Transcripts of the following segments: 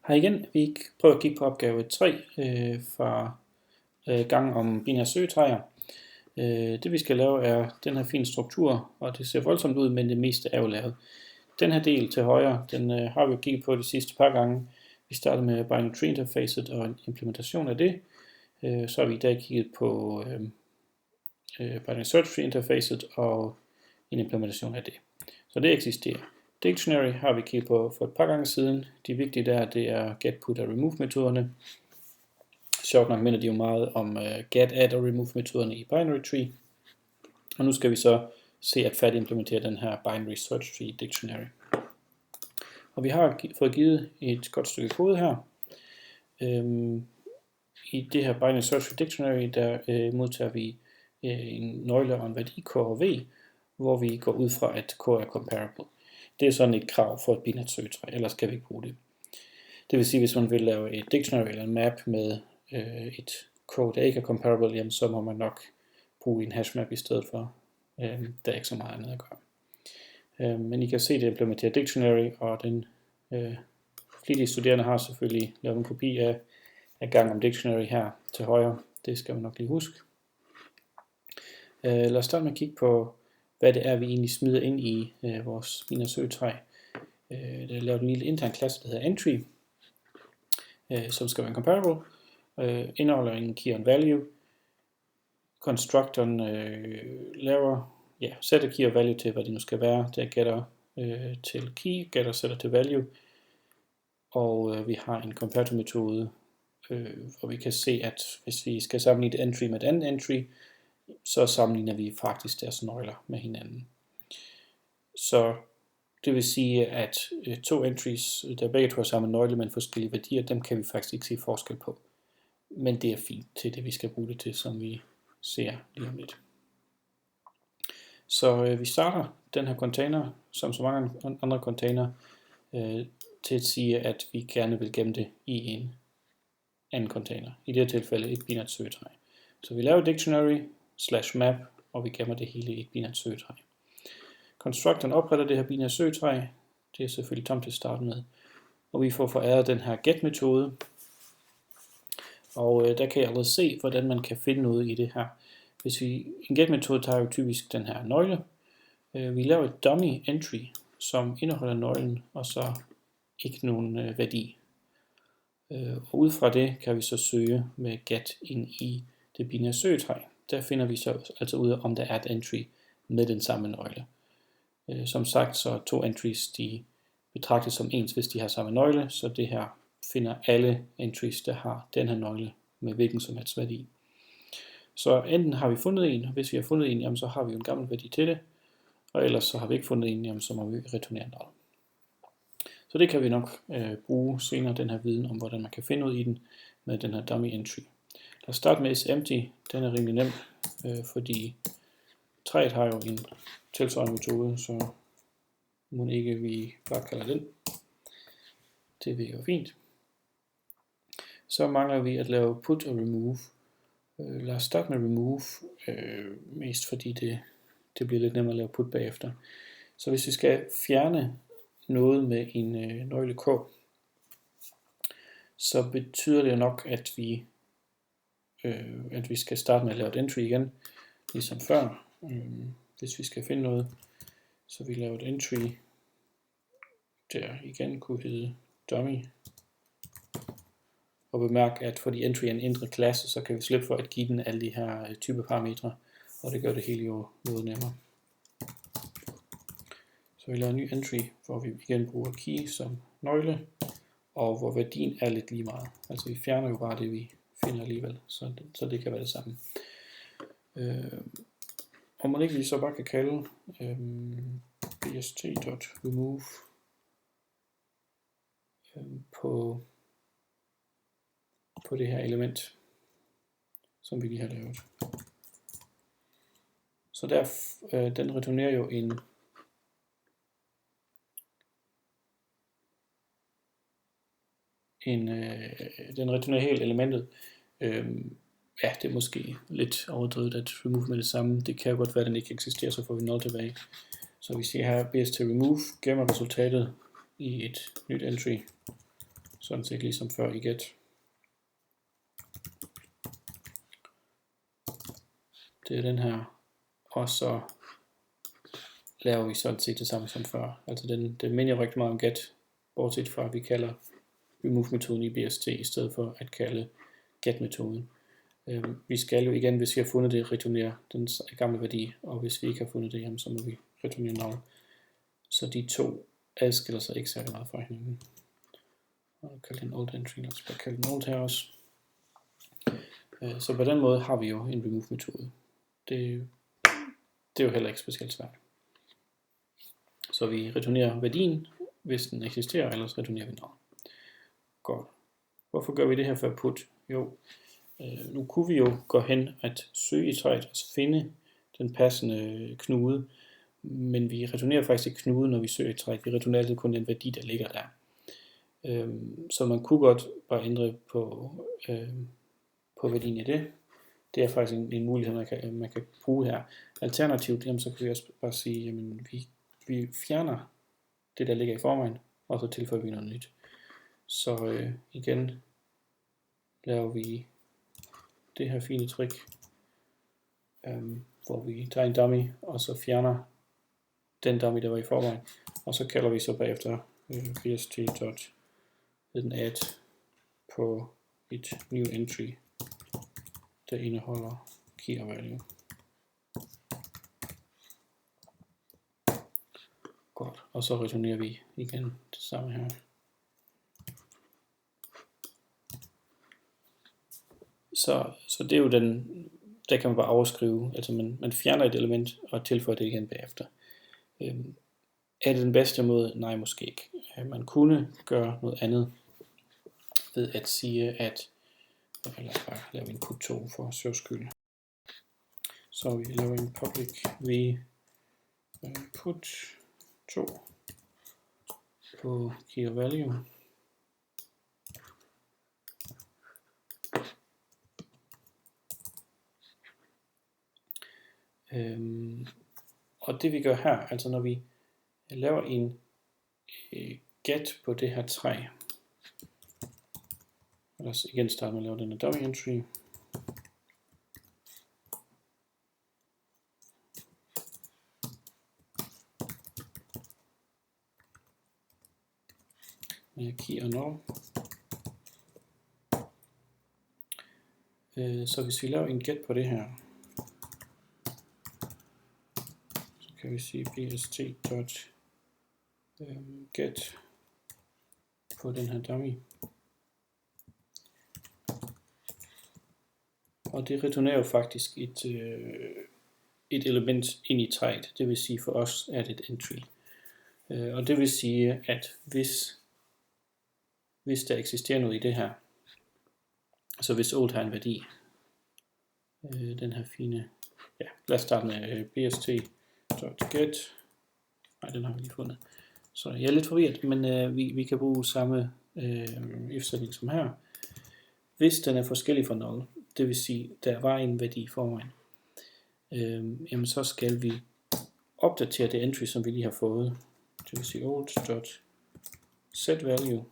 Hej igen. Vi prøver at kigge på opgave 3 fra gangen om binære søgetræer. Det vi skal lave er den her fine struktur, og det ser voldsomt ud, men det meste er jo lavet. Den her del til højre, den har vi jo kigget på de sidste par gange. Vi startede med binary tree interfacet og en implementation af det. Så har vi i dag kigget på binary search tree interfacet og en implementation af det. Så det eksisterer. Dictionary har vi kigget på for et par gange siden. De vigtige der, det er get, put og remove metoderne. Sjovt nok minder de jo meget om get, add og remove metoderne i binary tree. Og nu skal vi så se at færdigimplementere den her binary search tree dictionary. Og vi har fået givet et godt stykke kode her. I det her binary search tree dictionary, der modtager vi en nøgle og en værdi k og v, hvor vi går ud fra at k er comparable. Det er sådan et krav for et binært søgetræ, ellers kan vi ikke bruge det. Det vil sige, hvis man vil lave et dictionary eller en map med et k, der ikke er comparable, jamen, så må man nok bruge en hashmap i stedet for. Der er ikke så meget andet at gøre. Men I kan se, det implementerer dictionary, og den flittige studerende har selvfølgelig lavet en kopi af gang om dictionary her til højre. Det skal man nok lige huske. Lad os starte med at kigge på, hvad det er, vi egentlig smider ind i vores binære søgetræ. Der er lavet en lille intern klasse, der hedder entry, som skal være comparable. Indeholder en key og value. Constructoren sætter key og value til, hvad det nu skal være. Der getter til key, getter sætter til value. Og vi har en comparator metode, hvor vi kan se, at hvis vi skal sammenligne et entry med et andet entry, så sammenligner vi faktisk deres nøgler med hinanden. Så det vil sige, at to entries, der begge to har samme nøgle, men forskellige værdier, dem kan vi faktisk ikke se forskel på. Men det er fint til det, vi skal bruge det til, som vi ser lige om lidt. Så vi starter den her container, som så mange andre container, til at sige, at vi gerne vil gemme det i en anden container. I det her tilfælde et binært søgetræ. Så vi laver dictionary /map, og vi gemmer det hele i et binært søgetræ. Constructoren opretter det her binære søgetræ. Det er selvfølgelig tomt til at starte med. Og vi får foræret den her get-metode. Og der kan jeg allerede se, hvordan man kan finde noget i det her. En get-metode tager jo typisk den her nøgle. Vi laver et dummy entry, som indeholder nøglen, og så ikke nogen værdi. Og ud fra det kan vi så søge med get ind i det binære søgetræ. Der finder vi så altså ud af, om der er et entry med den samme nøgle. Som sagt, så to entries, de betragtes som ens, hvis de har samme nøgle, så det her finder alle entries, der har den her nøgle med hvilken som helst værdi. Så enten har vi fundet en, og hvis vi har fundet en, jamen, så har vi jo en gammel værdi til det, og ellers så har vi ikke fundet en, jamen, så må vi returnere en. Så det kan vi nok bruge senere, den her viden om, hvordan man kan finde ud i den med den her dummy entry. Lad os starte med isEmpty. Den er rimelig nem, fordi træet har jo en tilsvarende metode, så må ikke vi bare kalder den. Det vil jo fint. Så mangler vi at lave put og remove. Lad os starte med remove, mest fordi det bliver lidt nemmere at lave put bagefter. Så hvis vi skal fjerne noget med en nøgle k, så betyder det nok, at vi skal starte med at lave et entry igen, ligesom før. Hvis vi skal finde noget, så vi laver et entry, der igen kunne hedde dummy. Og bemærk, at fordi entry er en indre klasse, så kan vi slippe for at give den alle de her typeparametre, og det gør det hele jo noget nemmere. Så vi laver en ny entry, hvor vi igen bruger key som nøgle, og hvor værdien er lidt lige meget. Altså vi fjerner jo bare det, vi finder alligevel, så det kan være det samme. Og man ikke vi så bare kan kalde bst.remove på det her element, som vi lige har lavet. Så den returnerer jo den returnerer helt elementet. Ja, det er måske lidt overdrevet at remove med det samme. Det kan jo godt være, at den ikke eksisterer, så får vi 0 tilbage. Så vi siger her bst remove, gemmer resultatet i et nyt entry, sådan set ligesom før i get. Det er den her, og så laver vi sådan set det samme som før. Altså den minder rigtig meget om get, bortset fra at vi kalder remove-metoden i BST i stedet for at kalde get-metoden. Vi skal jo igen, hvis vi har fundet det, returnere den gamle værdi, og hvis vi ikke har fundet det, jamen, så må vi returnere null. Så de to adskiller sig ikke særlig meget fra hinanden. Og kalde den old entry, lad os bare kalde den old her også. Så på den måde har vi jo en remove-metode. Det er jo heller ikke specielt svært. Så vi returnerer værdien, hvis den eksisterer, ellers returnerer vi null. Godt. Hvorfor gør vi det her for put? Jo, nu kunne vi jo gå hen at søge i træet og finde den passende knude, men vi returnerer faktisk ikke knuden, når vi søger i træet. Vi returnerer altid kun den værdi, der ligger der. Så man kunne godt bare ændre på værdien i det. Det er faktisk en mulighed, man kan bruge her. Alternativt, jamen, så kan vi også bare sige, jamen, vi fjerner det, der ligger i forvejen, og så tilføjer vi noget nyt. Så igen laver vi det her fine trick, hvor vi tager en dummy, og så fjerner den dummy, der var i forvejen, og så kalder vi så bagefter bst.add på et new entry, der indeholder key og value. Godt, og så returnerer vi igen det samme her. Så det er jo der kan man bare overskrive, altså man fjerner et element og tilføjer det igen bagefter. Er det den bedste måde? Nej, måske ikke. Man kunne gøre noget andet ved at sige, at lad os bare lave en put2 for søgs skyld. Så vi laver en public v put2 på key og value. Og det vi gør her, altså når vi laver en get på det her træ, lad os igen starte med at lave den her dummy entry. Med key og null. Så hvis vi laver en get på det her, så kan vi sige bst.get på den her dummy. Og det returnerer jo faktisk et element ind i træet. Det vil sige for os er det et entry. Og det vil sige, at hvis der eksisterer noget i det her, så hvis old har en værdi, den her fine, ja, lad os starte med bst.get. Nej, den har vi lige fundet. Så jeg er lidt forvirret, men vi kan bruge samme if-sætning som her. Hvis den er forskellig fra null, det vil sige, der var en værdi i forvejen, jamen så skal vi opdatere det entry, som vi lige har fået. Det vil sige old.setValue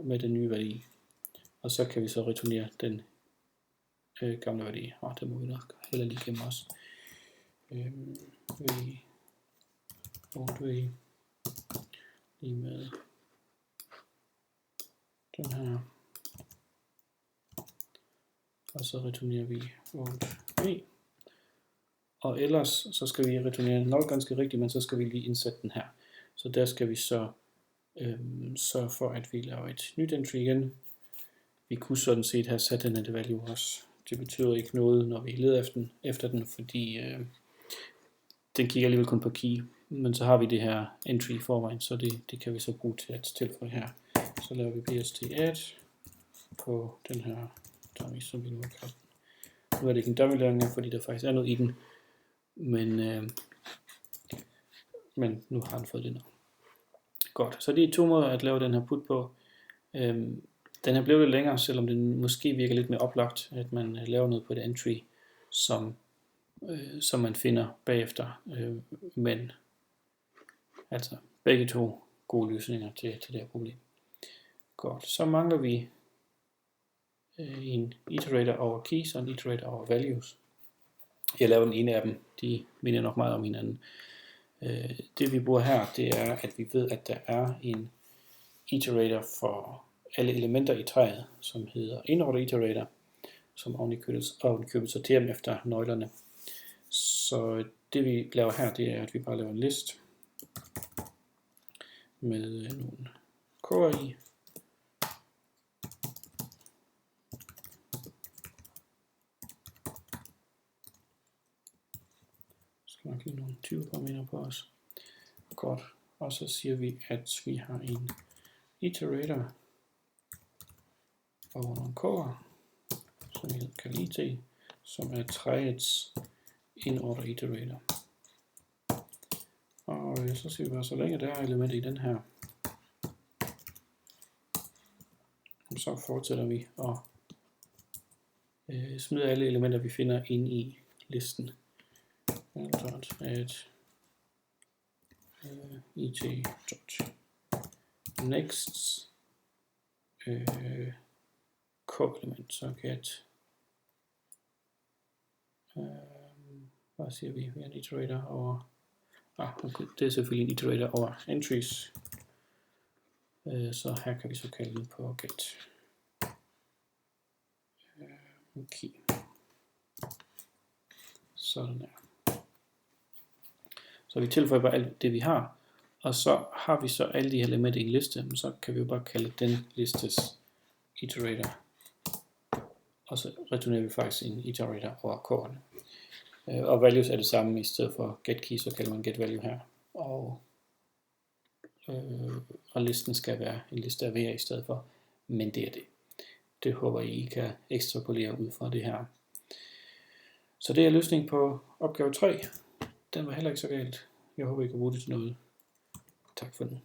med den nye værdi. Og så kan vi så returnere den gamle værdi. Det må vi nok heller lige gemme os. Old v lige med den her. Og så returnerer vi old v. Og ellers så skal vi returnere nok ganske rigtigt, men så skal vi lige indsætte den her. Så der skal vi så sørge for, at vi laver et nyt entry igen. Vi kunne sådan set have sat den her value også. Det betyder ikke noget, når vi leder efter den, fordi den kigger alligevel kun på key. Men så har vi det her entry i forvejen, så det kan vi så bruge til at tilføje her. Så laver vi bst.add på den her dummy, som vi nu har kaldt. Nu er det ikke en dummy længere, fordi der faktisk er noget i den. Men nu har den fået det nu. Godt, så det er to måder at lave den her put på. Den her blev lidt længere, selvom den måske virker lidt mere oplagt, at man laver noget på det entry, som man finder bagefter. Men altså begge to gode løsninger til det her problem. Godt, så mangler vi en iterator over keys og en iterator over values. Jeg laver den ene af dem, de minder nok meget om hinanden. Det vi bruger her, det er, at vi ved, at der er en iterator for alle elementer i træet, som hedder inorder iterator, som ovenikøbet sorterer dem efter nøglerne. Så det vi laver her, det er, at vi bare laver en list med nogle k'er i. Skal nok lige nogle 20 parametre på os. Godt. Og så siger vi, at vi har en iterator over nogle k'er, som vi kalder it, som er træets inorder iterator. Og så siger vi bare, så længe der er elementer i den her, så fortsætter vi og smider alle elementer, vi finder ind i listen. Add it.next co-element, så get hvad siger vi? Vi er en iterator over okay, det er selvfølgelig en iterator over entries, så her kan vi så kalde den på get key. Sådan her. Så vi tilføjer bare alt det vi har, og så har vi så alle de her elementer i en liste, men så kan vi jo bare kalde den listes iterator, og så returnerer vi faktisk en iterator over k'erne. Og values er det samme, i stedet for get key, så kalder man get value her, og listen skal være en liste af v'er i stedet for, men det er det. Det håber I kan ekstrapolere ud fra det her. Så det er løsningen på opgave 3. Den var heller ikke så galt. Jeg håber, I kan bruge det til noget. Tak for nu.